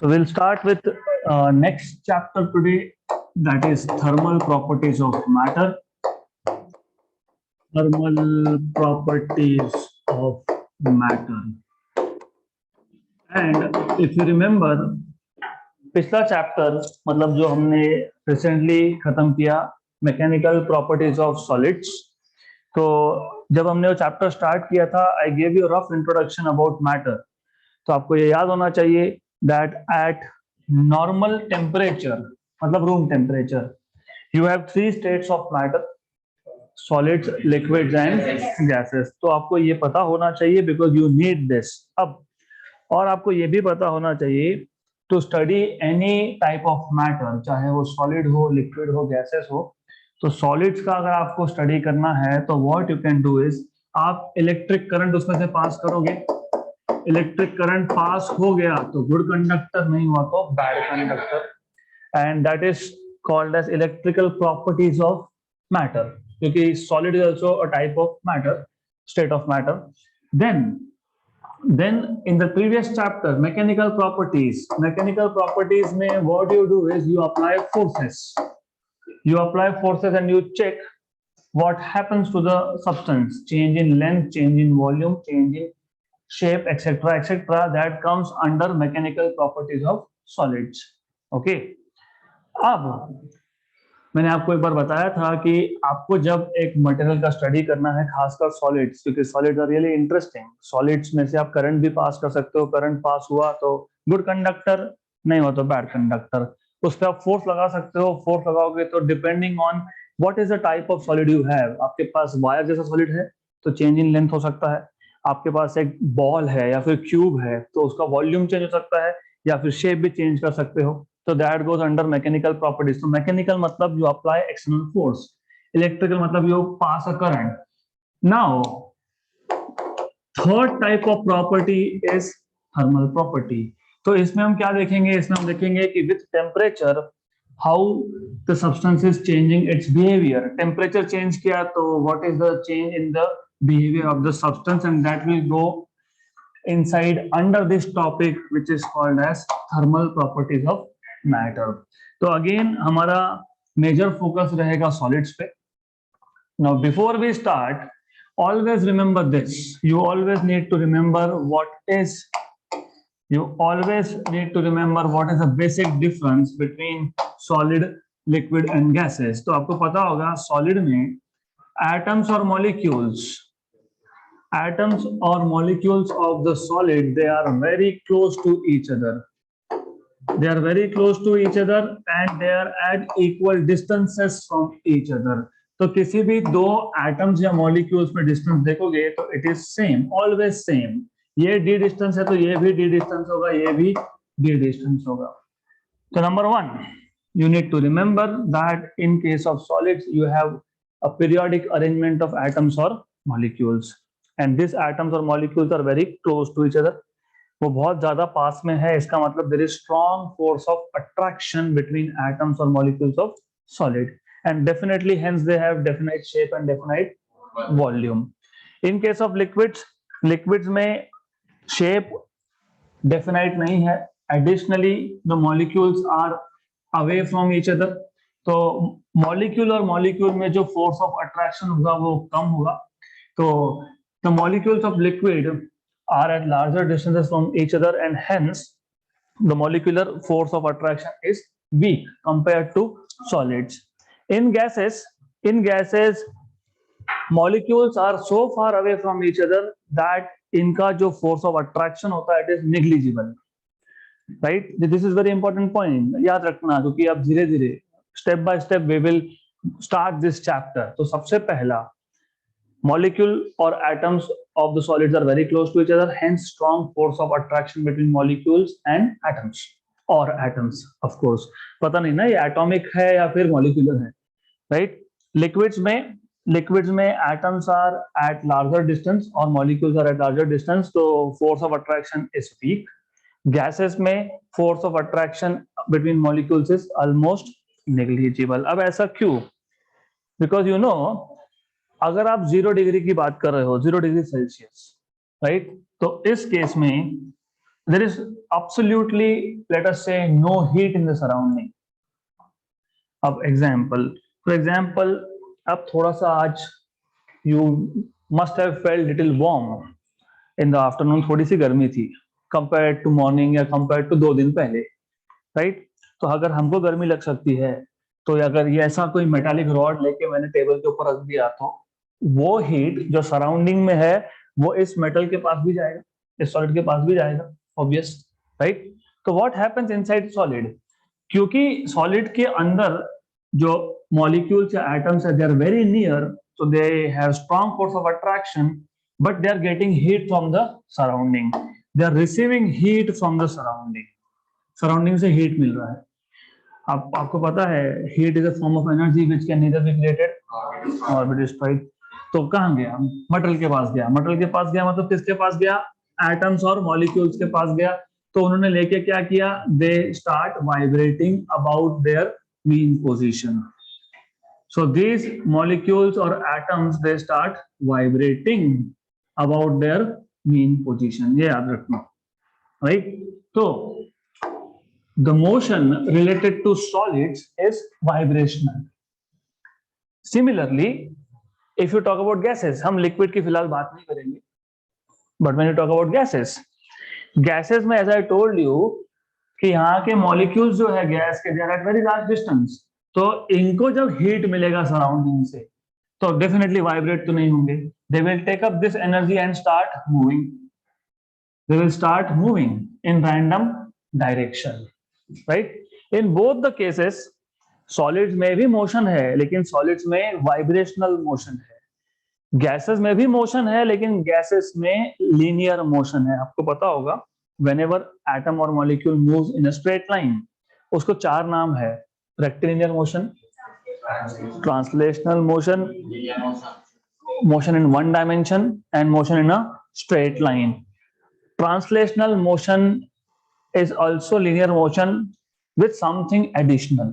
So we'll start with next chapter today, that is thermal properties of matter. Thermal properties of matter. And if you remember, पिछला chapter मतलब जो हमने recently खत्म किया, mechanical properties of solids. तो जब हमने वो चैप्टर स्टार्ट किया था, I gave you rough introduction about matter. तो आपको ये याद होना चाहिए दैट एट नॉर्मल टेम्परेचर, मतलब room temperature, you have three states of matter, solids, liquids and gases. तो आपको ये पता होना चाहिए बिकॉज यू नीड दिस। अब और आपको ये भी पता होना चाहिए to study any type of matter, चाहे वो सॉलिड हो, लिक्विड हो, गैसेस हो। तो सॉलिड्स का अगर आपको स्टडी करना है तो what you can do is, आप इलेक्ट्रिक करंट उसमें से पास करोगे। इलेक्ट्रिक करंट पास हो गया तो गुड कंडक्टर, नहीं हुआ तो bad conductor, and that is called as electrical properties of matter, क्योंकि solid is also a type of matter, state of matter. Then in the previous chapter, mechanical properties में what you do is you apply forces. You apply forces and you check what happens to the substance, change in length, change in volume, change in shape, etc. That comes under mechanical properties of solids. Okay. अब मैंने आपको एक बार बताया था कि आपको जब एक मटेरियल का स्टडी करना है, खासकर सॉलिड्स, क्योंकि solids are really interesting. Solids में से आप करंट भी पास कर सकते हो, करंट पास हुआ तो गुड कंडक्टर, नहीं हुआ तो बैड कंडक्टर। उस पर आप फोर्स लगा सकते हो, फोर्स लगाओगे तो depending on what is the type of solid you have. आपके पास वायर जैसा सॉलिड है तो चेंज इन लेंथ हो सकता है, आपके पास एक बॉल है या फिर क्यूब है तो उसका वॉल्यूम चेंज हो सकता है, या फिर शेप भी चेंज कर सकते हो। तो that goes under mechanical properties. तो मैकेनिकल मतलब you apply external force, electrical मतलब you pass a current. Now third type of property is thermal property. तो इसमें हम क्या देखेंगे, इसमें हम देखेंगे कि with temperature how the substance is changing its behaviour. Temperature change किया तो what is the change in the behaviour of the substance, and that will go inside under this topic which is called as thermal properties of matter. तो again हमारा major focus रहेगा solids पे। Now before we start, always remember this, you always need to remember what is the basic difference between solid, liquid and gases. तो आपको पता होगा solid में atoms or molecules of the solid, they are very close to each other. And they are at equal distances from each other. तो किसी भी दो atoms या molecules में distance देखोगे तो it is same, always same. ये d distance है तो ये भी d distance होगा, ये भी d distance होगा। So number one, you need to remember that in case of solids you have a periodic arrangement of atoms or molecules. And these atoms or molecules are very close to each other. वो बहुत ज्यादा पास में है, इसका मतलब there is strong force of attraction between atoms or molecules of solid, and definitely hence they have definite shape and definite volume. In case of liquids में shape definite नहीं है, additionally the molecules are away from each other. तो molecule और molecule में जो force of attraction होगा वो कम होगा। तो the molecules of liquid are at larger distances from each other, and hence the molecular force of attraction is weak compared to solids. In gases, molecules are so far away from each other that इनका जो force of attraction होता है it is negligible. Right? This is very important point. याद रखना, क्योंकि अब धीरे धीरे step by step we will start this chapter. तो सबसे पहला, molecule or atoms of the solids are very close to each other, hence strong force of attraction between molecules and atoms, or atoms of course. पता नहीं ना ये atomic है या फिर molecular है, right? liquids में atoms are at larger distance और molecules are at larger distance, so force of attraction is weak. gases में force of attraction between molecules is almost negligible. अब ऐसा क्यों? because you know, अगर आप 0 degree की बात कर रहे हो, 0 डिग्री सेल्सियस, राइट, तो इस केस में there is absolutely, let us say, no heat in the surrounding. अब एग्जाम्पल, फॉर एग्जाम्पल, अब थोड़ा सा आज you must have felt little warm in the afternoon, थोड़ी सी गर्मी थी कंपेयर टू मॉर्निंग या कंपेयर टू 2 दिन पहले, राइट? तो अगर हमको गर्मी लग सकती है, तो अगर ये ऐसा कोई मेटालिक रॉड लेके मैंने टेबल के ऊपर रख दिया, तो वो हीट जो सराउंडिंग में है वो इस मेटल के पास भी जाएगा, इस सॉलिड के पास भी जाएगा, ऑब्वियस, राइट? तो व्हाट हैपेंस इनसाइड सॉलिड, क्योंकि सॉलिड के अंदर जो मॉलिक्यूल्स या एटम्स है, they are very near, so they have strong force of attraction, but they are getting heat from the surrounding, they are receiving heat from the surrounding से heat मिल रहा है। आपको पता है heat is a form of energy which can neither be created or be destroyed। तो कहाँ गया? Material के पास गया। मटेरियल के पास गया मतलब किसके पास गया? एटम्स और मॉलिक्यूल्स के पास गया। तो उन्होंने लेके क्या किया? They start vibrating about their mean position. So these molecules or atoms, they start vibrating about their mean position. ये याद रखना, right? So the motion related to solids is vibrational. Similarly, if you talk about gases, हम liquid की फिलहाल बात नहीं करेंगे, but when you talk about gases में as I told you कि यहाँ के molecules जो है गैस के, they are at very large distance. तो इनको जब हीट मिलेगा सराउंडिंग से, तो डेफिनेटली वाइब्रेट तो नहीं होंगे, they will take up this energy and start moving, they will start moving in random direction, right? In both the cases solids में भी मोशन है, लेकिन सॉलिड्स में वाइब्रेशनल मोशन है, गैसेस में भी मोशन है, लेकिन गैसेस में लीनियर मोशन है। आपको पता होगा व्हेनेवर एटम और molecule moves in a straight line, उसको 4 नाम है: rectilinear motion, translational motion, motion in one dimension, and motion in a straight line. Translational motion is also linear motion with something additional.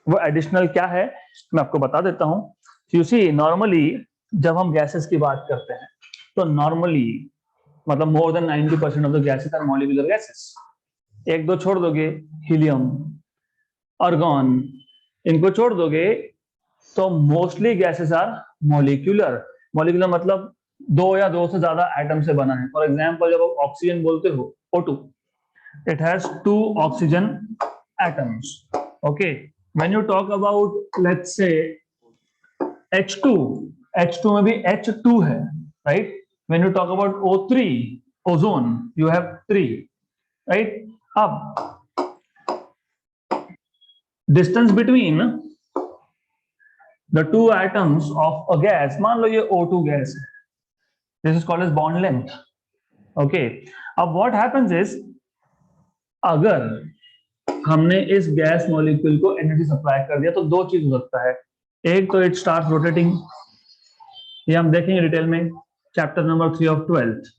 वो additional क्या है मैं आपको बता देता हूँ। You see, normally जब हम gases की बात करते हैं, तो normally मतलब more than 90% of the gases are molecular gases. एक दो छोड़ दोगे, हीलियम, आर्गन, इनको छोड़ दोगे तो mostly gases are molecular. Molecular मतलब 2 या 2 से ज्यादा एटम से बना है। फॉर एग्जांपल, जब आप ऑक्सीजन बोलते हो O2, it has 2 oxygen atoms, okay? When you talk about let's say H2 में भी H2 है, right? When you talk about O3, ozone, you have 3, right? अब distance between the 2 atoms of a gas, मान लो ये O2 gas है, this is called as bond length, okay? अब what happens is, अगर हमने इस गैस मॉलिक्यूल को energy supply कर दिया, तो 2 चीज हो सकता है। एक तो इट स्टार्ट रोटेटिंग, ये हम देखेंगे डिटेल में चैप्टर नंबर 3 ऑफ 12th।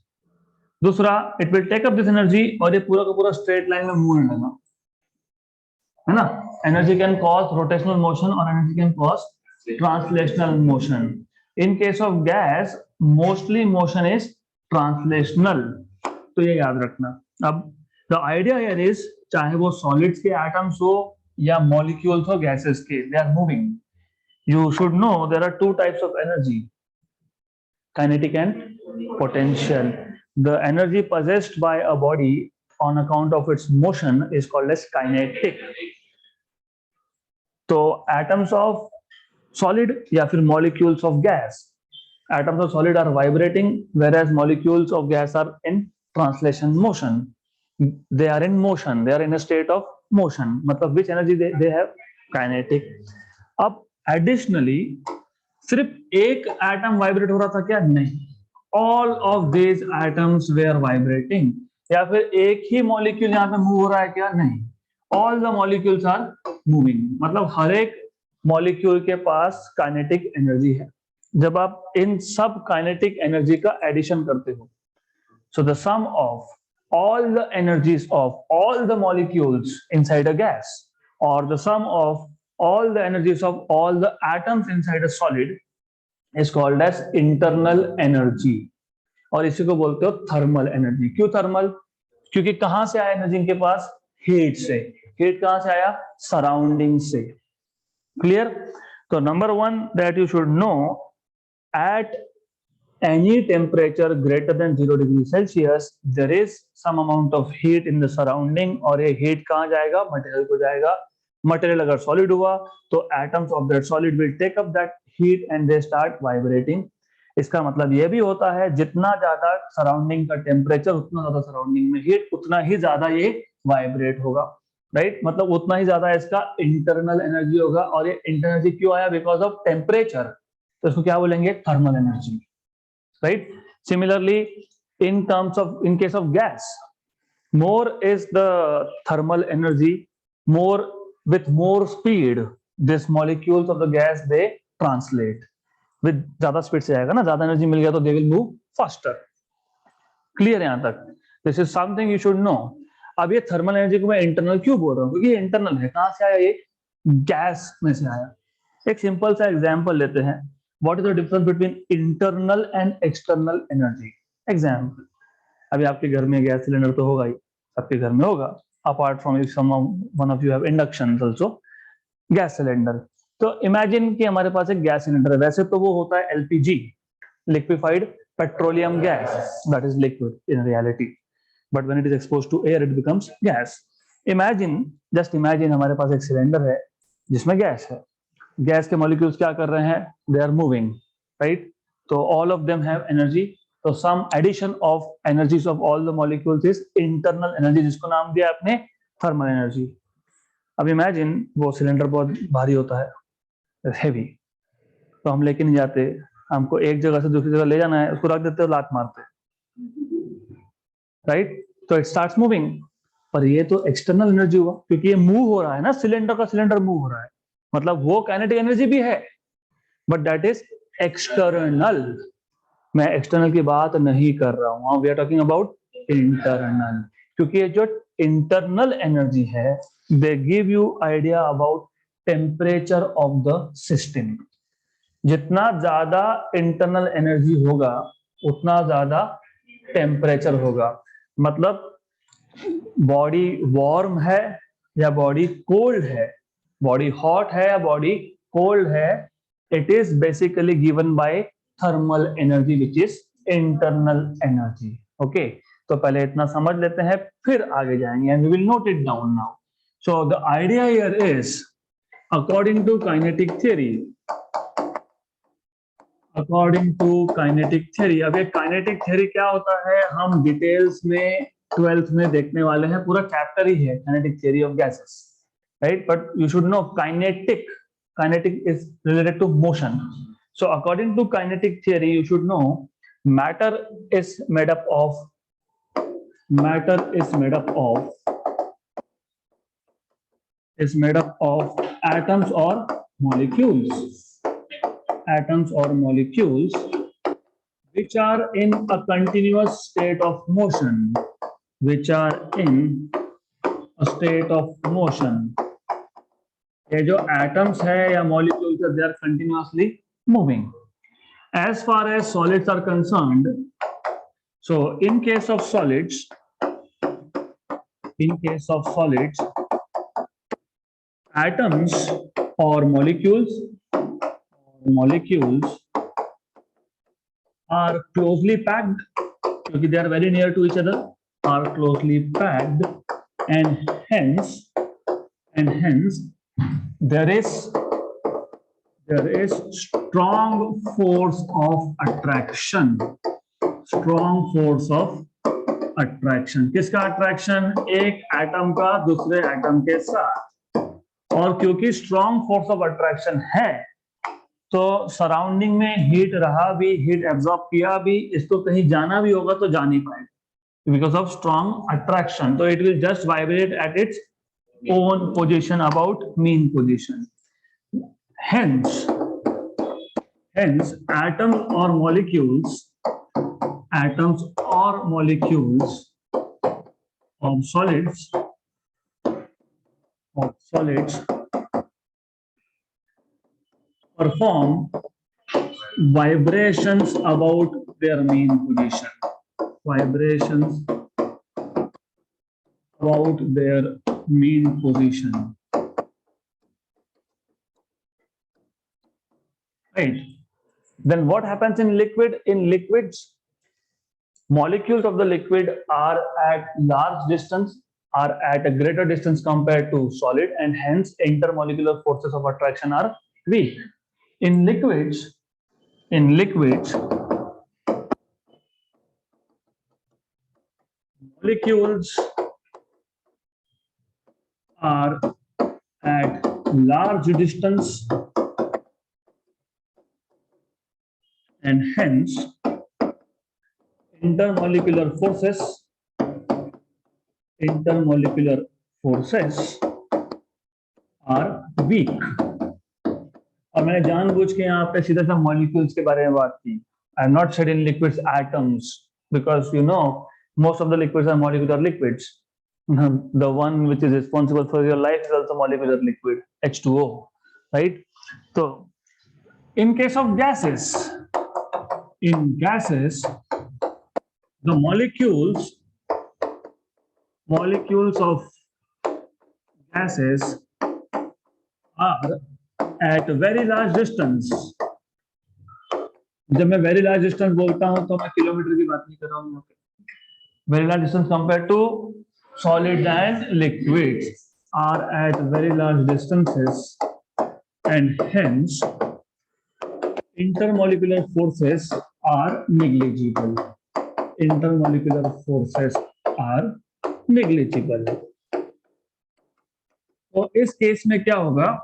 दूसरा, it will take up this energy और ये पूरा का पूरा स्ट्रेट लाइन में मूव होने लगा, है ना? Energy can cause rotational motion or energy can cause translational motion. In case of gas, mostly motion is translational. तो ये याद रखना। अब the idea here is, चाहे वो solids के atoms हो या molecules हो gases के, they are moving. You should know there are 2 types of energy: kinetic and potential. The energy possessed by a body on account of its motion is called as kinetic. तो atoms of solid या फिर molecules of gas, atoms of solid are vibrating whereas molecules of gas are in translation motion. They are in motion, they are in a state of motion, मतलब which energy they have? Kinetic. अब additionally सिर्फ एक atom vibrate हो रहा था क्या? नहीं, all of these atoms were vibrating। या फिर एक ही मॉलिक्यूल यहाँ पे मूव हो रहा है क्या? नहीं, all the molecules are moving, मतलब हर एक मॉलिक्यूल के पास काइनेटिक एनर्जी है। जब आप इन सब काइनेटिक एनर्जी का एडिशन करते हो, so the sum of all the energies of all the molecules inside a gas, or the sum of all the energies of all the atoms inside a solid is called as internal energy, और इसी को बोलते हो thermal energy. क्यों thermal? क्योंकि कहां से आया एनर्जी इनके पास? हीट से। हीट कहां से आया? सराउंडिंग से। क्लियर? तो number one that you should know, at any temperature greater than 0 degree Celsius, there is some amount of heat in the surrounding, और ये heat कहाँ जाएगा? मटेरियल को जाएगा। मटेरियल अगर सॉलिड हुआ तो atoms of that solid will take up that heat and they start vibrating। इसका मतलब ये भी होता है जितना ज्यादा सराउंडिंग का टेम्परेचर, उतना ज्यादा सराउंडिंग में हीट, उतना ही ज्यादा ये वाइब्रेट होगा। राइट? मतलब उतना ही ज्यादा इसका इंटरनल एनर्जी होगा। और ये इंटरनल एनर्जी क्यों आया? Because of temperature. तो इसको क्या बोलेंगे? Thermal energy. Right? Similarly, in case of gas, more is the thermal energy, with more speed this molecules of the gas they translate with ज्यादा स्पीड से आएगा ना, ज्यादा एनर्जी मिल गया तो they will move faster। Clear यहां तक? This is something you should no. अब ये थर्मल एनर्जी को मैं इंटरनल क्यों बोल रहा हूँ? क्योंकि ये इंटरनल है। कहां से आया? ये गैस में से आया। एक सिंपल सा एग्जांपल लेते हैं। What is the difference between internal and external energy? Example, अभी आपके घर में गैस सिलेंडर तो होगा ही, आपके घर में होगा। Apart from if one of you have induction also, gas cylinder. तो इमेजिन कि हमारे पास एक गैस सिलेंडर है। वैसे तो वो होता है LPG, liquefied petroleum gas, that is liquid in reality, but when it is exposed to air it becomes gas. Imagine, just imagine हमारे पास एक सिलेंडर है जिसमें गैस है। गैस के मॉलिक्यूल्स क्या कर रहे हैं? They are moving, right? तो all of them have energy. तो sum addition of energies of all the molecules is internal energy, जिसको नाम दिया आपने थर्मल एनर्जी। अब इमेजिन वो सिलेंडर बहुत भारी होता है, हेवी, तो हम लेके नहीं जाते, हमको एक जगह से दूसरी जगह ले जाना है, उसको रख देते हो, लात मारते, राइट? तो इट स्टार्ट्स मूविंग। पर ये तो एक्सटर्नल एनर्जी हुआ, क्योंकि ये मूव हो रहा है ना, सिलेंडर का सिलेंडर मूव हो रहा है, मतलब वो काइनेटिक एनर्जी भी है, बट दैट इज एक्सटर्नल। मैं एक्सटर्नल की बात नहीं कर रहा हूं, we are talking about internal. क्योंकि ये जो इंटरनल एनर्जी है, they give you idea about temperature of the system. जितना ज्यादा इंटरनल एनर्जी होगा उतना ज्यादा टेम्परेचर होगा। मतलब बॉडी वार्म है या बॉडी कोल्ड है, बॉडी हॉट है या बॉडी कोल्ड है, it is basically given by thermal energy which is internal energy. Okay, तो पहले इतना समझ लेते हैं, फिर आगे जाएंगे and we will note it down now. So the idea here is, according to kinetic theory, according to kinetic theory. अब ये काइनेटिक थ्योरी क्या होता है हम डिटेल्स में 12th में देखने वाले हैं, पूरा चैप्टर ही है kinetic theory of gases, right? But you should no kinetic is related to motion. So according to kinetic theory, you should know matter is made up of atoms or molecules which are in a continuous state of motion, ये जो atoms है या molecules है, they are continuously moving. As far as solids are concerned, so in case of solids, atoms और molecules are closely packed, क्योंकि they are very near to each other, are closely packed, and hence there is strong force of attraction. किसका attraction? एक atom का दूसरे atom के साथ। और क्योंकि स्ट्रॉन्ग फोर्स ऑफ अट्रैक्शन है, तो सराउंडिंग में हीट रहा भी, हीट एब्जॉर्ब किया भी, इसको कहीं जाना भी होगा तो जा नहीं पाएगा बिकॉज ऑफ स्ट्रॉन्ग अट्रैक्शन। तो it will just vibrate at its own position, about mean position. Hence atoms or molecules of solids perform vibrations about their mean position. about their mean position. Right. Then what happens in liquid? In liquids, molecules of the liquid are at large distance, are at a greater distance compared to solid, and hence intermolecular forces of attraction are weak. In liquids, molecules are at large distance and hence intermolecular forces are weak. और मैंने जानबूझ के यहाँ पे सीधा सा molecules के बारे में बात की. I am not said in liquids atoms because you know most of the liquids are molecular liquids. The one which is responsible for your life is also molecular liquid, H2O, right? So in case of gases, the molecules of gases are at a very large distance. जब मैं very large distance बोलता हूं तो मैं kilometre की बात नहीं कर रहा हूं. Very large distance compared to solids and liquids are at very large distances and hence intermolecular forces are negligible. Intermolecular forces are negligible. तो इस केस में क्या होगा?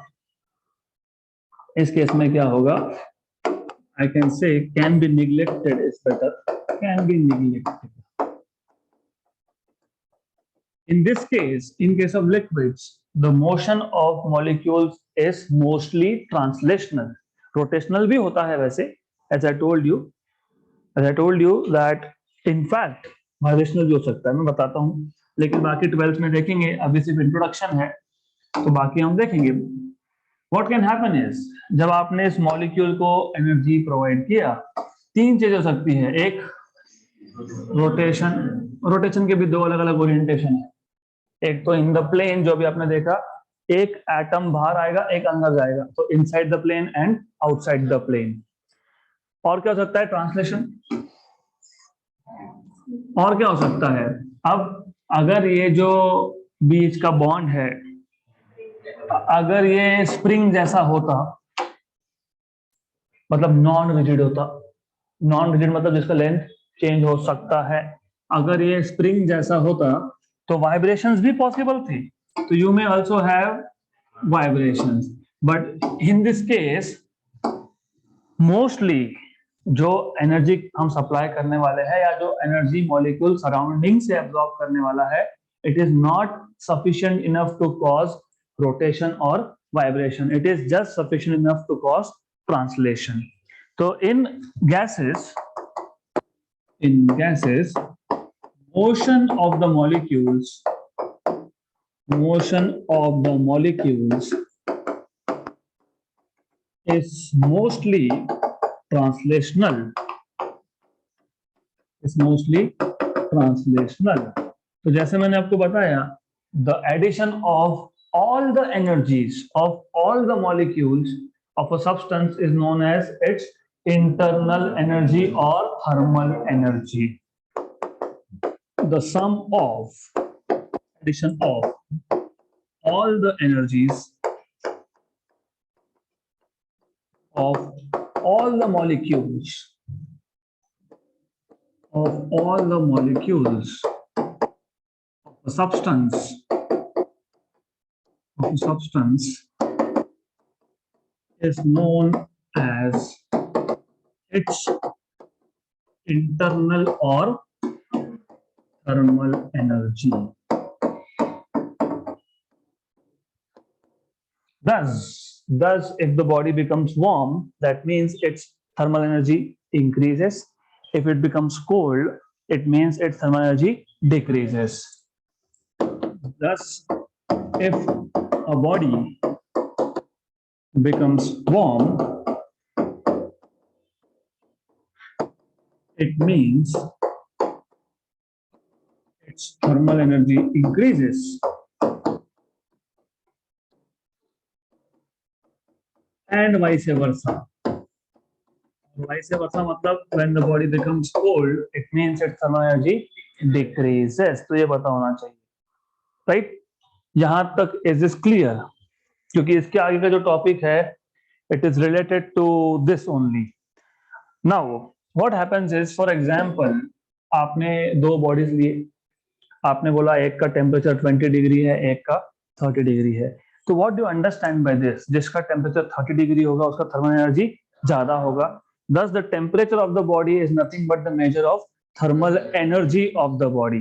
I can say can be neglected is better. Can be neglected. In this case, in case of liquids, the motion of molecules is mostly translational. Rotational भी होता है वैसे. As I told you that in fact vibrational भी हो सकता है. मैं बताता हूँ. लेकिन बाकी 12th में देखेंगे. अभी सिर्फ इंट्रोडक्शन है, तो बाकी हम देखेंगे. What can happen is, जब आपने इस मॉलिक्यूल को एनर्जी प्रोवाइड किया, तीन चीजें हो सकती है. एक रोटेशन के भी दो अलग अलग ओरिएंटेशन है. एक तो इन द प्लेन जो भी आपने देखा, एक एटम बाहर आएगा, एक अंदर जाएगा, तो inside the plane and outside the plane. और क्या हो सकता है? ट्रांसलेशन. और क्या हो सकता है? अब अगर ये जो बीच का बॉन्ड है, अगर ये स्प्रिंग जैसा होता, मतलब नॉन रिजिड होता. नॉन रिजिड मतलब जिसका लेंथ चेंज हो सकता है. अगर ये स्प्रिंग जैसा होता तो वाइब्रेशंस भी पॉसिबल थी. तो you may also have vibrations, but in this case mostly जो एनर्जी हम सप्लाई करने वाले हैं या जो एनर्जी मॉलिक्यूल सराउंडिंग से एब्जॉर्ब करने वाला है, it is not sufficient enough to cause rotation or vibration. It is just sufficient enough to cause translation. So in gases, motion of the molecules is mostly translational. तो जैसे मैंने आपको बताया, the addition of all the energies of all the molecules of a substance is known as its internal energy or thermal energy. The sum of addition of all the energies of all the molecules of a substance is known as its internal or thermal energy. Thus, if the body becomes warm, that means its thermal energy increases. If it becomes cold, it means its thermal energy decreases. Thus, if a body becomes warm, it means which thermal energy increases. And vice versa. Vice versa मतलब when the body becomes cold, it means its thermal energy decreases. तो ये पता होना चाहिए, right? यहां तक is this clear? क्योंकि इसके आगे का जो टॉपिक है it is related to this only. Now what happens is, for example आपने दो बॉडीज लिए, आपने बोला एक का टेम्परेचर 20 डिग्री है, एक का 30 डिग्री है. तो what do understand by this? जिसका टेम्परेचर 30 डिग्री होगा उसका थर्मल एनर्जी ज्यादा होगा. thus the temperature of the body is nothing but the measure of thermal energy of the body.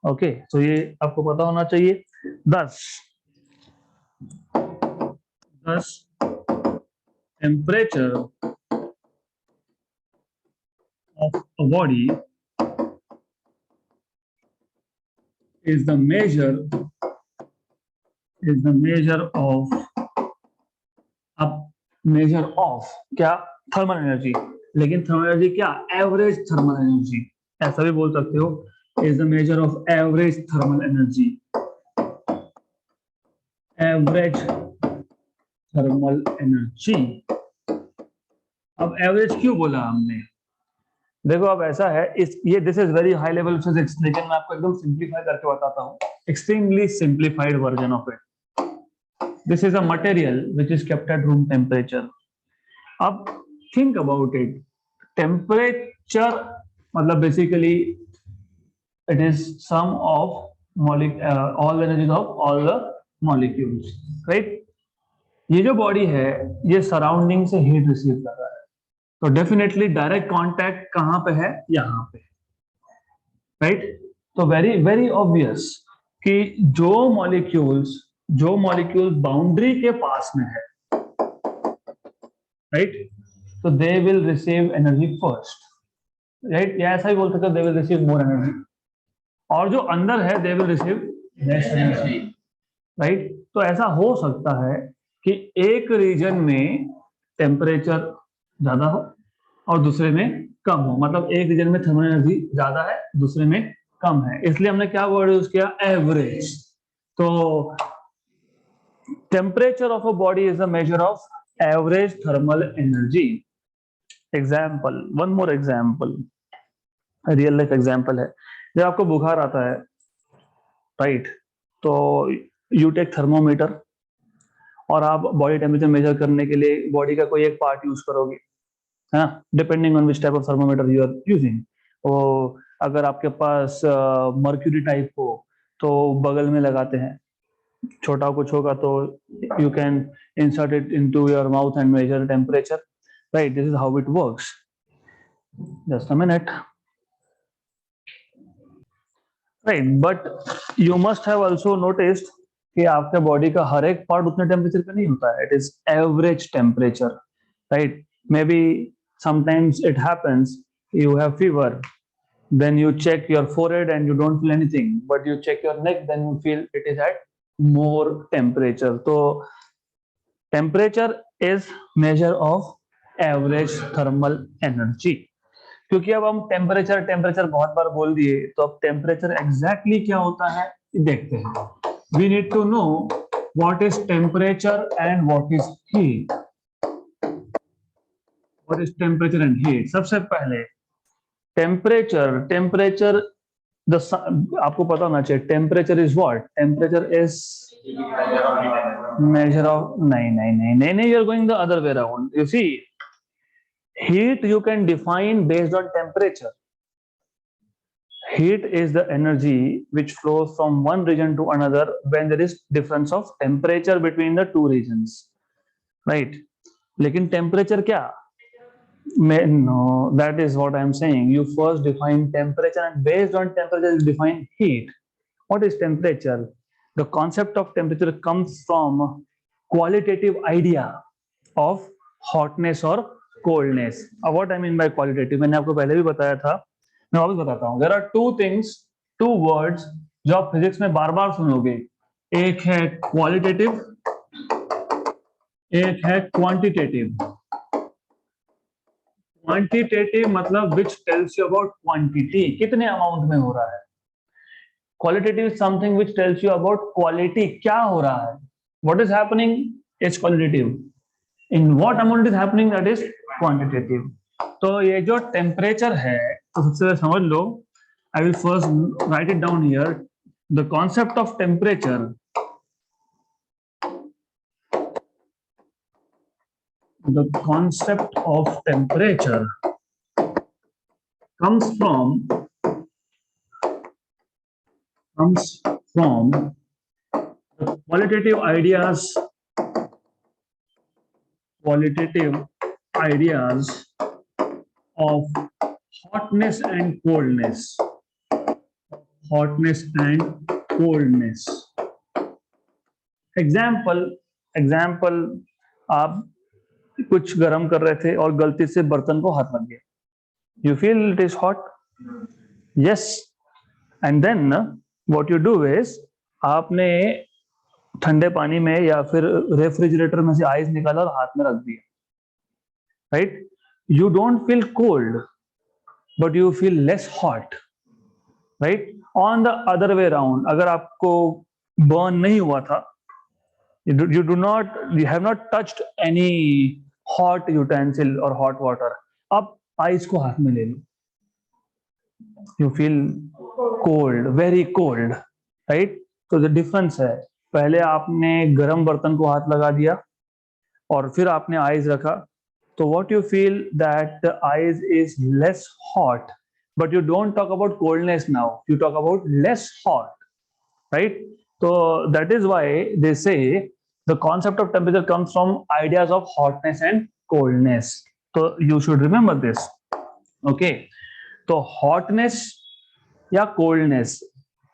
okay, so ये आपको पता होना चाहिए. thus temperature of a body is the measure of क्या? Thermal energy. लेकिन thermal energy क्या? Average thermal energy, ऐसा भी बोल सकते हो. Is the measure of average thermal energy. Average thermal energy. अब एवरेज क्यों बोला हमने? देखो अब ऐसा है, ये this is very high level physics, लेकिन मैं आपको एकदम सिंप्लीफाई करके बताता हूँ. Extremely simplified version of it. This is a material which is kept at room temperature. अब थिंक अबाउट इट. टेम्परेचर मतलब basically it is sum of all energies of all the molecules, right? ये जो body है ये surrounding से heat receive कर रहा है, तो डेफिनेटली डायरेक्ट कांटेक्ट कहां पे है? यहां पे, राइट? तो वेरी वेरी ऑब्वियस कि जो मॉलिक्यूल्स बाउंड्री के पास में है, राइट, तो they will receive energy first, right? या ऐसा ही बोल सकते हो, they will receive more energy. और जो अंदर है they will receive less energy, right? तो ऐसा हो सकता है कि एक रीजन में टेम्परेचर ज्यादा हो और दूसरे में कम हो. मतलब एक रीजन में थर्मल एनर्जी ज्यादा है, दूसरे में कम है, इसलिए हमने क्या वर्ड यूज किया? एवरेज. तो temperature of a body is a measure of average thermal energy. Example, one more example, real life example है. जब आपको बुखार आता है, राइट, तो यू टेक थर्मोमीटर और आप बॉडी टेम्परेचर मेजर करने के लिए बॉडी का कोई एक पार्ट यूज करोगे, है ना? Depending on which type of thermometer you are using. तो अगर आपके पास मर्क्यूरी टाइप हो तो बगल में लगाते हैं. छोटा कुछ होगा तो you can insert it into your mouth and measure temperature, right? This is how it works. Just a minute. Right, but you must have also noticed कि आपके बॉडी का हर एक पार्ट उतने टेम्परेचर पे नहीं होता है. It is average temperature, right? May be sometimes it happens you have fever, then you check your forehead and you don't feel anything, but you check your neck, then you feel it is at more temperature. So temperature is measure of average thermal energy. क्योंकि अब हम temperature बहुत बार बोल दिए, तो अब temperature exactly क्या होता है देखते हैं. We need to know what is temperature and what is heat. What is temperature and heat? सबसे पहले टेम्परेचर आपको पता होना चाहिए. Temperature is what? Temperature is measure of नहीं, you are going the other way around. You see, heat you can define based on temperature. Heat is the energy which flows from one region to another when there is difference of temperature between the two regions, right? लेकिन temperature क्या? No, that is what I am saying. You first define temperature and based on temperature you define heat. What is temperature? The concept of temperature comes from qualitative idea of hotness or coldness. What I mean by qualitative, मैंने आपको पहले भी बताया था, मैं वापस बताता हूँ. There are two words जो आप फिजिक्स में बार बार सुनोगे. एक है क्वालिटेटिव, एक है क्वांटिटेटिव. क्वांटिटेटिव मतलब which tells you about quantity, कितने अमाउंट में हो रहा है. Qualitative is something which tells you about quality, क्या हो रहा है, what is happening is qualitative, in what amount is happening that is quantitative. तो ये जो टेम्परेचर है, तो सबसे पहले समझ लो, I will first write it down here. The concept of temperature, the concept of temperature comes from the qualitative ideas of hotness and coldness. Hotness and coldness. Example, आप कुछ गर्म कर रहे थे और गलती से बर्तन को हाथ लग गया. You feel it is hot? Yes. And then what you do is, आपने ठंडे पानी में या फिर रेफ्रिजरेटर में से आइस निकाला और हाथ में रख दिया. Right? You don't feel cold, but you feel less hot. Right? On the other way around, अगर आपको burn नहीं हुआ था, you have not touched any hot utensil or hot water. अब आइस को हाथ में ले लो. You feel cold, very cold, right? तो the difference है, पहले आपने गर्म बर्तन को हाथ लगा दिया और फिर आपने आइस रखा, तो what you feel that the ice is less hot, but you don't talk about coldness now, you talk about less hot, right? So that is why they say the concept of temperature comes from ideas of hotness and coldness. So you should remember this. Okay, तो hotness या coldness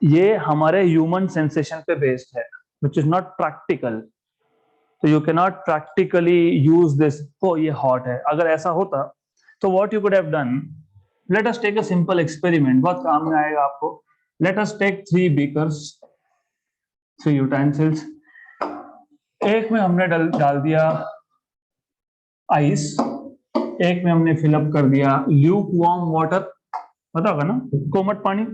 ये हमारे human sensation पे based है, which is not practical. So you cannot practically use this. Oh, ये hot है. अगर ऐसा होता, तो what you could have done? Let us take a simple experiment. बहुत काम में आएगा आपको. Let us take 3 beakers, 3 utensils. एक में हमने डाल दिया आइस, एक में हमने फिलअप कर दिया lukewarm water. पता होगा ना, कोमट पानी.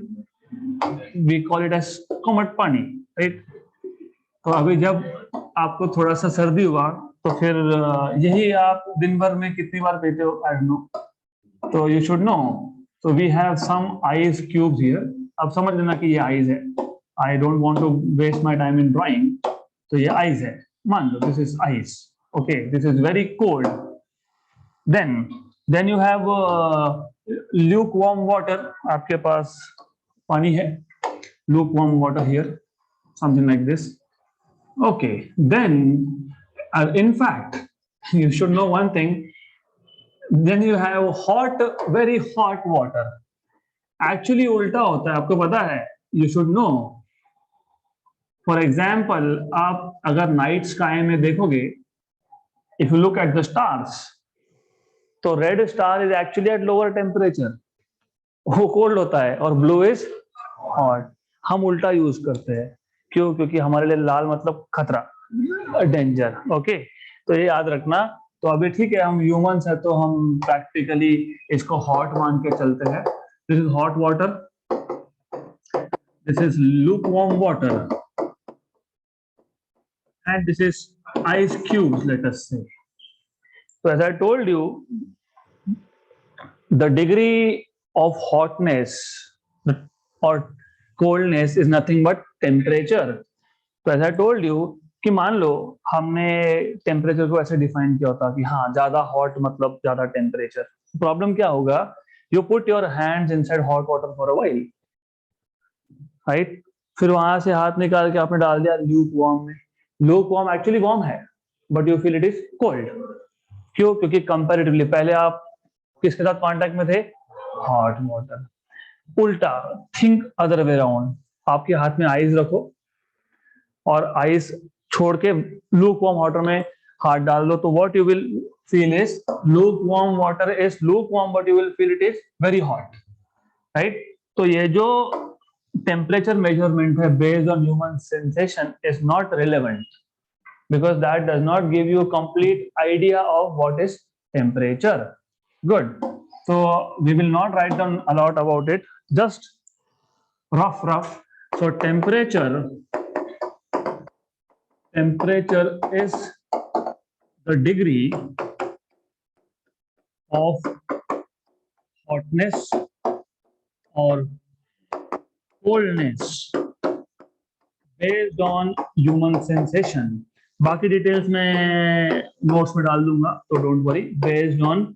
We call it as कोमट पानी, right? तो अभी जब आपको थोड़ा सा सर्दी हुआ, तो फिर यही आप दिन भर में कितनी बार पीते हो, I don't know. तो you should know. So we have some ice cubes here. अब समझ लेना कि ये आइस है. I don't want to waste my time in drawing. तो ये आइस है. मान लो this is ice. Okay, this is very cold. Then you have lukewarm water. आपके पास पानी है. Lukewarm water here, something like this. Okay, then in fact you should know one thing. Then you have hot, very hot water. Actually उल्टा होता है, आपको पता है. You should know. For example, आप अगर night sky में देखोगे, if you look at the stars, तो red star is actually at lower temperature. वो cold होता है और blue is hot. हम उल्टा यूज करते हैं. क्यों? क्योंकि हमारे लिए लाल मतलब खतरा, डेंजर. ओके, तो ये याद रखना. तो अभी ठीक है, हम ह्यूमंस है तो हम प्रैक्टिकली इसको हॉट मान के चलते हैं. This is hot water, this is lukewarm water, and this is ice cubes, let us say. So as I told you, the degree of hotness or coldness is nothing but temperature. तो as I told you कि मान लो हमने temperature को ऐसे define किया होता कि हाँ ज्यादा हॉट मतलब ज्यादा टेम्परेचर. प्रॉब्लम क्या होगा? You put your hands inside hot water for a while, right? फिर वहां से हाथ निकाल के आपने डाल दिया lukewarm में. lukewarm एक्चुअली वार्म है, but you feel it is cold. क्यों? क्योंकि कंपैरेटिवली पहले आप किसके साथ कांटेक्ट में थे? Hot water. उल्टा, थिंक अदर वे अराउंड. आपके हाथ में आइस रखो और आइस छोड़ के lukewarm वाटर में हाथ डाल दो, तो what you will feel is lukewarm water is lukewarm, but you will feel it is very hot, right? तो ये जो टेम्परेचर मेजरमेंट है based on human sensation is not relevant, because that does not give you a complete idea of what is temperature. Good. So we will not write down a lot about it, just rough. So temperature is the degree of hotness or coldness based on human sensation. बाकी details मैं notes में डाल दूंगा, तो don't worry. Based on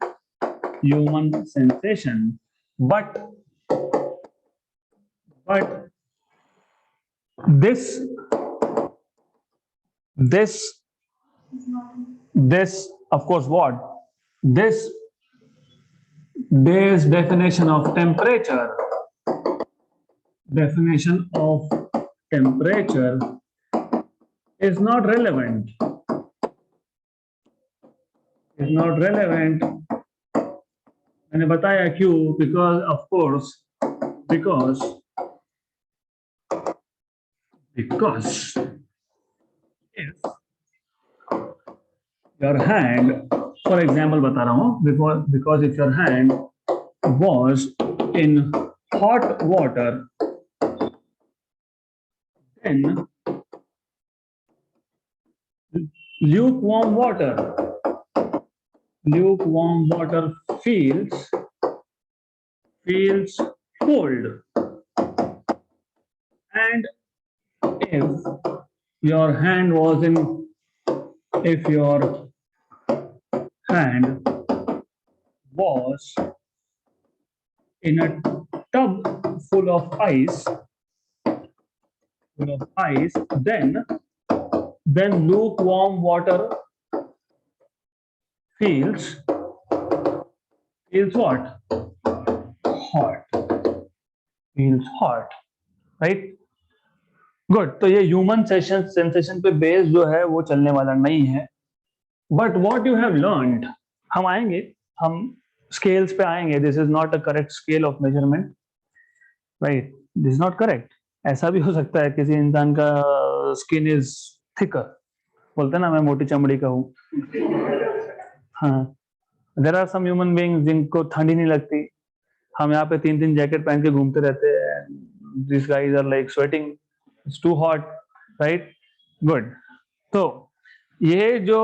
human sensation, but this of course what this base definition of temperature is not relevant. मैंने बताया क्यों? because of course if your hand, for example बता रहा हूँ, because if your hand was in hot water, then lukewarm water feels cold, and if your hand was in a tub full of ice, then lukewarm water feels what? Hot, right? Good. तो ये human sensation पे base जो है वो चलने वाला नहीं है. But what you have learned, हम आएंगे, हम स्केल्स पे आएंगे. This is not a correct scale of measurement, right? This is not correct. ऐसा भी हो सकता है किसी इंसान का स्किन इज थिकर, बोलते हैं ना मैं मोटी चमड़ी का हूँ. हाँ, there are some human beings जिनको ठंडी नहीं लगती. हम यहाँ पे 3 जैकेट पहन के घूमते रहते हैं. This guys are like sweating, it's too hot, right? Good. तो ये जो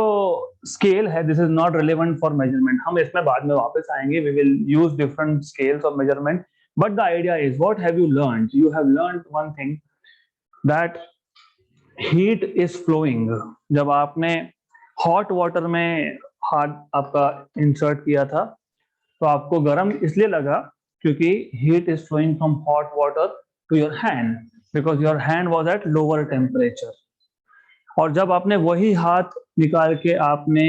स्केल है, this is not relevant for measurement. हम इसमें बाद में वापस आएंगे. We will use different scales of measurement. But the idea is, what have you learned? You have learned one thing, that heat is flowing. जब आपने hot water में हाथ आपका इंसर्ट किया था, तो आपको गर्म इसलिए लगा क्योंकि heat is flowing from hot water to your hand, because your hand was at lower temperature. और जब आपने वही हाथ निकाल के आपने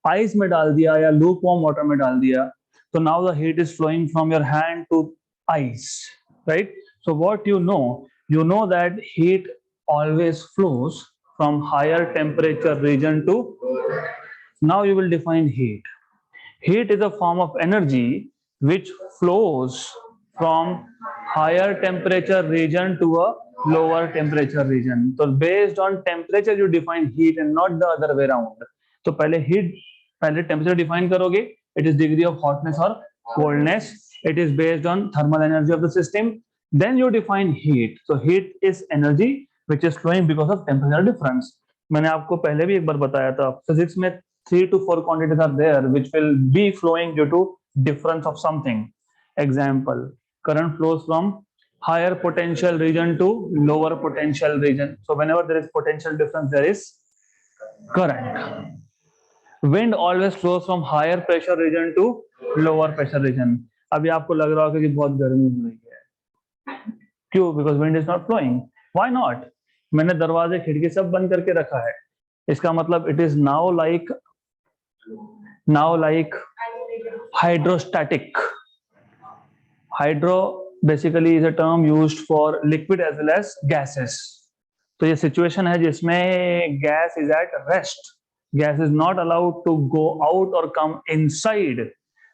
आइस में डाल दिया या लूकवार्म वाटर में डाल दिया, तो now the heat is flowing from your hand to ice, right? So what you know that heat always flows from higher temperature region to. Now you will define heat. Heat is a form of energy which flows from higher temperature region to a lower temperature region. So based on temperature you define heat and not the other way around. तो पहले temperature define करोगे. It is degree of hotness or coldness. It is based on thermal energy of the system. Then you define heat. So heat is energy which is flowing because of temperature difference. मैंने आपको पहले भी एक बार बताया था, physics में 3 to 4 quantities are there which will be flowing due to difference of something. Example, current flows from higher potential region to lower potential region. So whenever there is potential difference, there is current. Wind always flows from higher pressure region to lower pressure region. अभी आपको लग रहा होगा कि बहुत गर्मी हो रही है. क्यों? Because wind is not flowing. Why not? मैंने दरवाजे खिड़की सब बंद करके रखा है. इसका मतलब it is now like hydrostatic. Hydro basically is a term used for liquid as well as gases. तो ये सिचुएशन है जिसमें gas is at rest. Gas is not allowed to go out or come inside.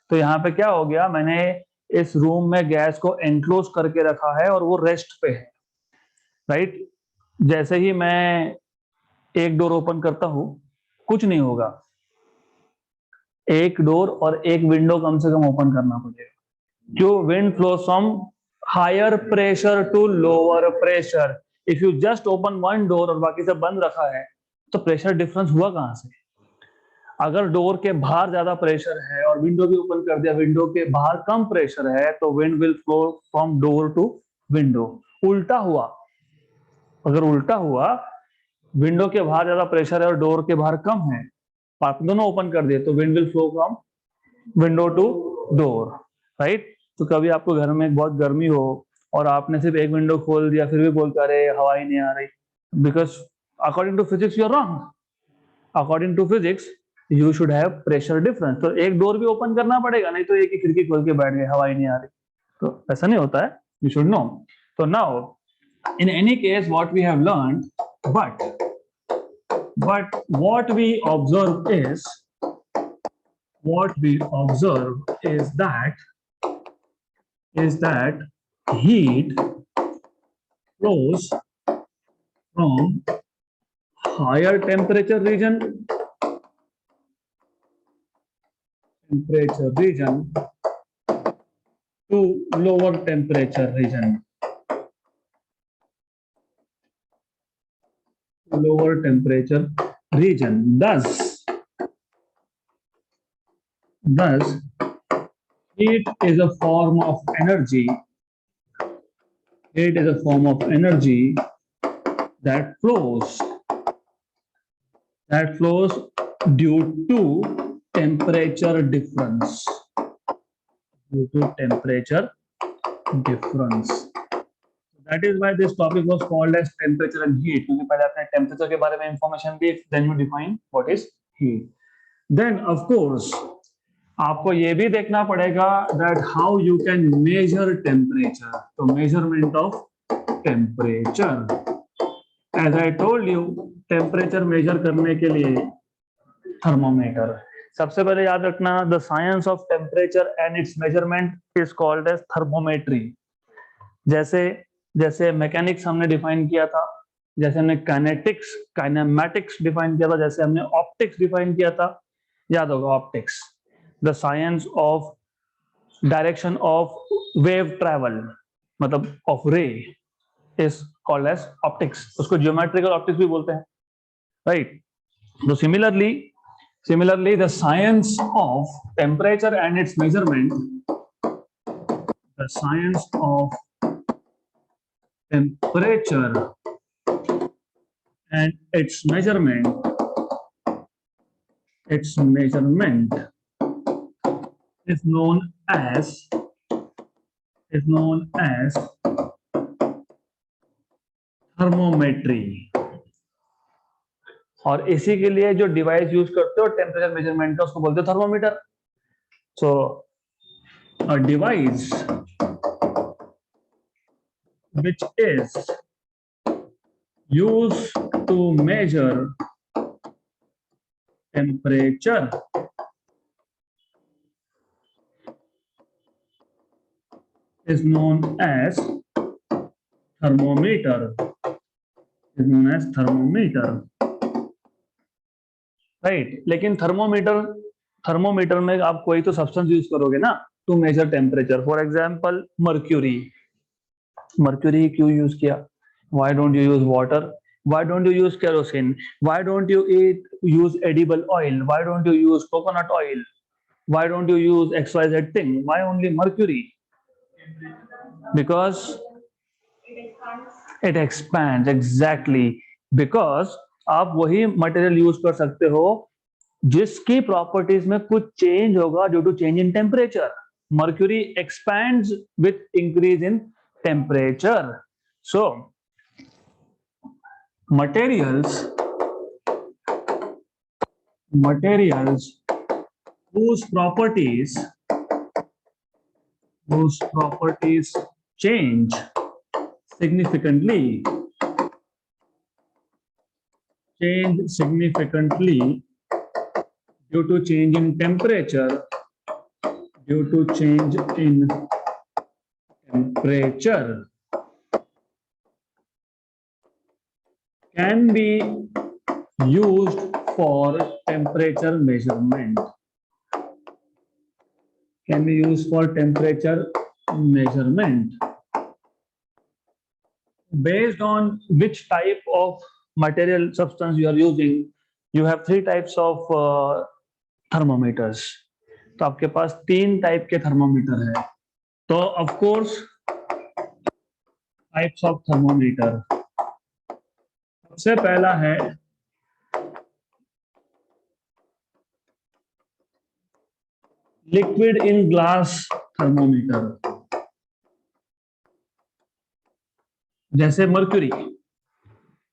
तो यहाँ पे क्या हो गया, मैंने इस रूम में गैस को एनक्लोज करके रखा है और वो रेस्ट पे है, राइट? जैसे ही मैं एक डोर ओपन करता हूं, कुछ नहीं होगा. एक डोर और एक विंडो कम से कम ओपन करना पड़ेगा. जो wind flows from higher pressure to lower pressure. If you just open one door और बाकी सब बंद रखा है तो प्रेशर डिफरेंस हुआ कहां से? अगर डोर के बाहर ज्यादा प्रेशर है और विंडो भी ओपन कर दिया, विंडो के बाहर कम प्रेशर है, तो wind will flow from door to window. उल्टा हुआ, अगर उल्टा हुआ, विंडो के बाहर ज्यादा प्रेशर है और डोर के बाहर कम है, आप दोनों ओपन कर दिए तो wind will flow from window to door, right? तो कभी आपको घर में बहुत गर्मी हो और आपने सिर्फ एक विंडो खोल दिया, फिर भी बोलते अरे हवा ही नहीं आ रही, because according to physics you are wrong. According to physics you should have pressure difference, तो एक डोर भी ओपन करना पड़ेगा, नहीं तो एक ही खिड़की खोल के बैठ गए, हवा ही नहीं आ रही, तो ऐसा नहीं होता है, यू शुड नो। तो now in any case what we have learned, but what we observe is that heat flows from higher temperature region to lower temperature region. Thus heat is a form of energy. Heat is a form of energy that flows due to temperature difference. That is why this topic was called as temperature and heat, क्योंकि पहले आपने temperature के बारे में information the, then you define what is heat. Then of course आपको ये भी देखना पड़ेगा that how you can measure temperature. तो measurement of temperature, as I told you, temperature measure करने के लिए थर्मोमीटर। सबसे पहले याद रखना, the science of temperature and its measurement is called as thermometry. जैसे मैकेनिक्स हमने डिफाइन किया था, जैसे हमने काइनेटिक्स काइनेमैटिक्स डिफाइन किया था, जैसे हमने ऑप्टिक्स डिफाइन किया था, याद होगा optics, the science of direction of wave travel, मतलब of ray, is called as optics. उसको जियोमेट्रिकल ऑप्टिक्स भी बोलते हैं, राइट? तो similarly the science of temperature and its measurement, the science of temperature and its measurement is known as thermometry. और इसी के लिए जो डिवाइस यूज करते हो टेम्परेचर मेजरमेंट का, उसको बोलते हो thermometer. So a device which is used to measure temperature is known as thermometer. Right? लेकिन थर्मोमीटर में आप कोई तो सब्सटेंस यूज करोगे ना to measure temperature. For example mercury क्यों यूज किया? Why don't you use water? Why don't you use kerosene? Why don't you use edible oil? Why don't you use coconut oil? Why don't you use XYZ thing? Why only mercury? Because it expands, exactly. Because आप वही material use कर सकते हो जिसकी properties में कुछ change होगा due to change in temperature. Mercury expands with increase in temperature. So materials whose properties change significantly due to change in temperature can be used for temperature measurement. Based on which type of material substance you are using, you have three types of thermometers. तो आपके पास तीन type के thermometer है. तो of course types of thermometer, सबसे पहला है liquid in glass thermometer, जैसे मर्क्यूरी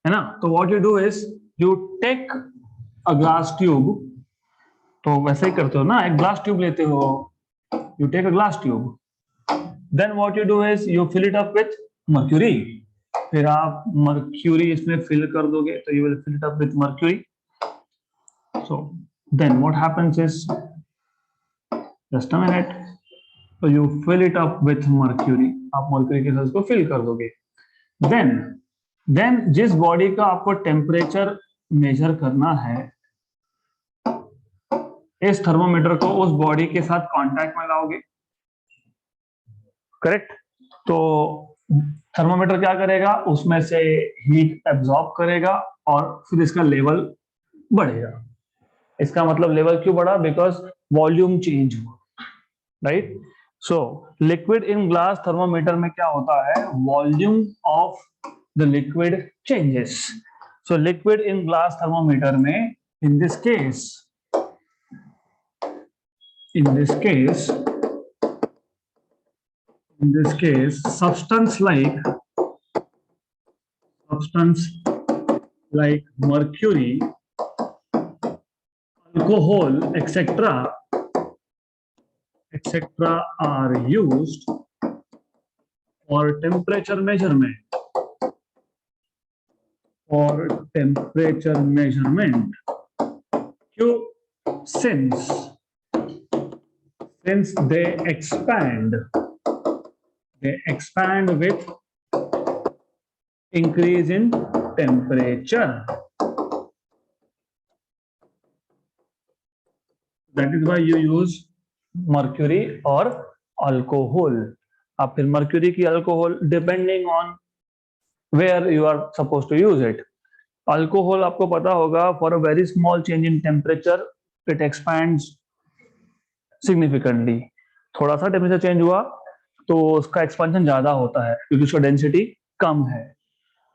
है ना. तो what you do is you take a glass tube, तो वैसे ही करते हो ना, एक ग्लास ट्यूब लेते हो, you take a glass tube, then what you do is you fill it up with mercury. फिर आप मर्क्यूरी इसमें फिल कर दोगे, तो you will fill it up with mercury. So then what happens is, just a minute, तो you fill it up with mercury, आप mercury के साथ इसको फिल कर दोगे. देन जिस बॉडी का आपको टेम्परेचर मेजर करना है, इस थर्मोमीटर को उस बॉडी के साथ कांटेक्ट में लाओगे. करेक्ट. तो थर्मोमीटर क्या करेगा, उसमें से हीट एब्जॉर्ब करेगा और फिर इसका लेवल बढ़ेगा. इसका मतलब लेवल क्यों बढ़ा, बिकॉज वॉल्यूम चेंज हुआ, right. So liquid in glass thermometer में क्या होता है, volume of the liquid changes. So liquid in glass thermometer में in this case substance like mercury, alcohol, etc. are used for temperature measurement. Since they expand with increase in temperature. That is why you use mercury or alcohol. अब फिर mercury की alcohol depending on where you are supposed to use it. Alcohol आपको पता होगा, for a very small change in temperature it expands significantly. थोड़ा सा temperature change हुआ तो उसका एक्सपेंशन ज्यादा होता है क्योंकि उसका डेंसिटी कम है.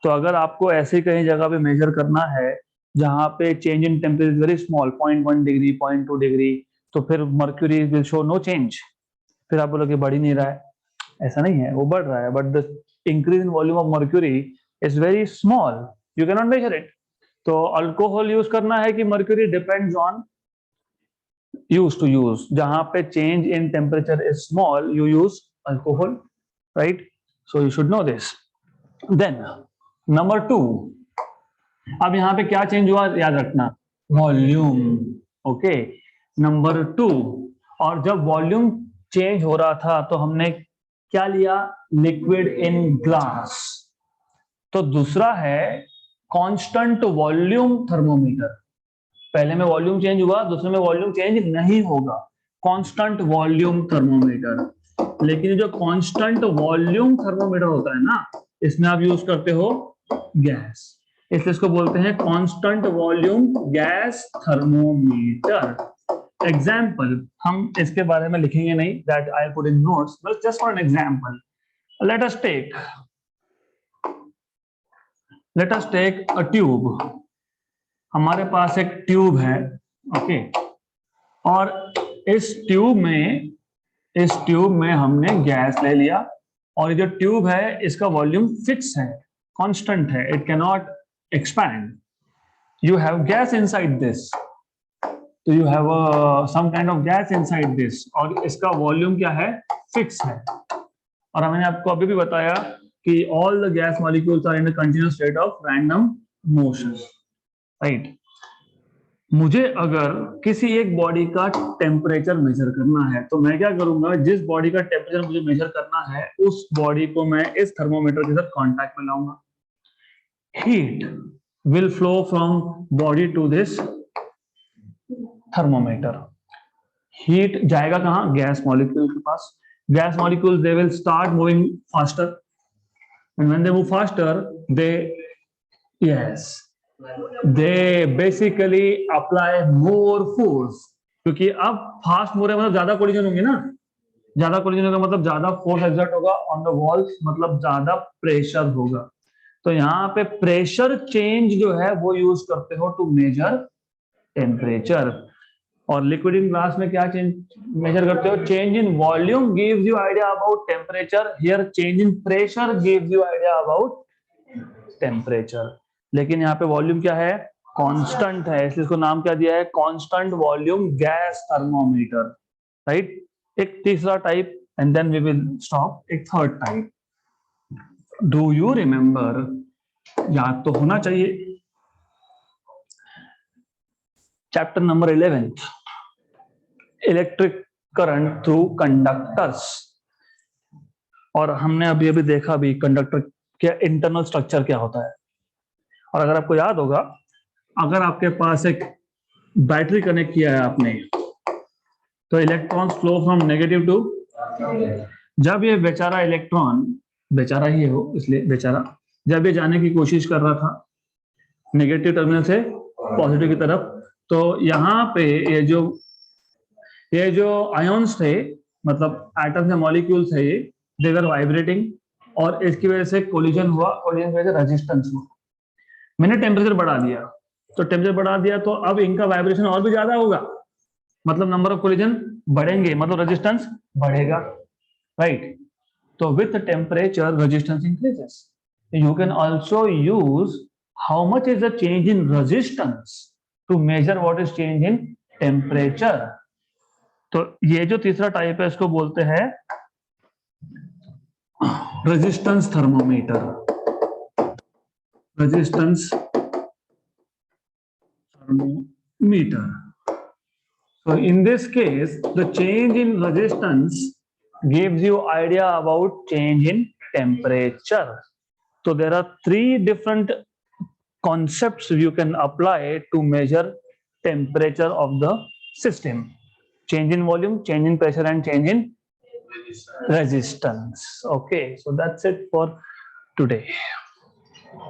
तो अगर आपको ऐसे कहीं जगह पे मेजर करना है जहां पे change in temperature very small, 0.1 degree, 0.2 degree, तो फिर mercury will show no change. फिर आप बोलोगे बढ़ ही नहीं रहा है, ऐसा नहीं है, वो बढ़ रहा है, but the increase in volume of mercury is very small, you can not measure it. तो अल्कोहल यूज करना है कि mercury, depends on use to use. जहां पे change in temperature is small you use alcohol, right. So you should know this. Then number 2, अब यहां पे क्या चेंज हुआ याद रखना, वॉल्यूम. Okay, number 2. और जब वॉल्यूम चेंज हो रहा था तो हमने क्या लिया, लिक्विड इन ग्लास. तो दूसरा है कांस्टेंट वॉल्यूम थर्मोमीटर. पहले में वॉल्यूम चेंज हुआ, दूसरे में वॉल्यूम चेंज नहीं होगा, कांस्टेंट वॉल्यूम थर्मोमीटर. लेकिन जो कांस्टेंट वॉल्यूम थर्मोमीटर होता है ना, इसमें आप यूज करते हो गैस, इसलिए इसको बोलते हैं constant volume gas thermometer. Example हम इसके बारे में लिखेंगे नहीं, that I put in notes, but just for an example let us take a tube. हमारे पास एक ट्यूब है, ओके, और इस ट्यूब में हमने गैस ले लिया, और ये जो ट्यूब है इसका वॉल्यूम फिक्स है, कांस्टेंट है, it can not expand. You have gas inside this, तो you have some kind of gas inside this, और इसका वॉल्यूम क्या है, फिक्स है. और मैंने आपको अभी भी बताया कि all the gas molecules are in a continuous state of random motion, right. मुझे अगर किसी एक बॉडी का टेम्परेचर मेजर करना है तो मैं क्या करूंगा, जिस बॉडी का टेम्परेचर मुझे मेजर करना है उस बॉडी को मैं इस थर्मोमीटर के साथ कांटेक्ट में लाऊंगा. Heat will flow from body to this thermometer. Heat जाएगा कहां, गैस मॉलिक्यूल के पास. Gas molecule they will start moving faster, and when they move faster, they, yes, they basically apply more force, क्योंकि अब fast move है मतलब ज्यादा collision होंगे ना, ज्यादा कोलिजन होगा मतलब ज्यादा फोर्स एक्सर्ट होगा ऑन द वॉल्स, मतलब ज्यादा प्रेशर होगा। तो यहाँ पे प्रेशर चेंज जो है वो यूज करते हो टू मेजर टेम्परेचर। और लिक्विड इन ग्लास में क्या चेंज मेजर करते हो? Change in volume gives you idea about temperature, here change in pressure gives you idea about temperature. लेकिन यहाँ पे वॉल्यूम क्या है? कांस्टेंट है, इसलिए इसको नाम क्या दिया है? Constant volume gas thermometer, right. एक तीसरा type and then we will stop, एक third type. Do you remember, याद तो होना चाहिए, chapter number 11, electric current through conductors. और हमने अभी अभी देखा भी कंडक्टर क्या इंटरनल स्ट्रक्चर क्या होता है। और अगर आपको याद होगा, अगर आपके पास एक बैटरी कनेक्ट किया है आपने, तो electrons flow from negative to, जब ये बेचारा इलेक्ट्रॉन, बेचारा ही हो इसलिए बेचारा, जब ये जाने की कोशिश कर रहा था नेगेटिव टर्मिनल से पॉजिटिव की तरफ, तो यहाँ पे ये जो आयोन्स थे, मतलब एटम्स या मॉलिक्यूल्स है, ये दे वर वाइब्रेटिंग, और इसकी वजह से कोलिजन हुआ, कोलिजन की वजह से रेजिस्टेंस हुआ। मैंने टेम्परेचर बढ़ा दिया, तो टेम्परेचर बढ़ा दिया तो अब इनका वाइब्रेशन और भी ज्यादा होगा, मतलब नंबर ऑफ कोलिजन बढ़ेंगे, मतलब रेजिस्टेंस बढ़ेगा, राइट। तो with temperature resistance increases. You can also use how much is the change in resistance to measure what is change in temperature. तो ये जो तीसरा टाइप है इसको बोलते हैं resistance thermometer, resistance thermometer. So in this case, the change in resistance gives you idea about change in temperature. So there are three different concepts you can apply to measure temperature of the system: change in volume, change in pressure, and change in resistance. Okay, so that's it for today.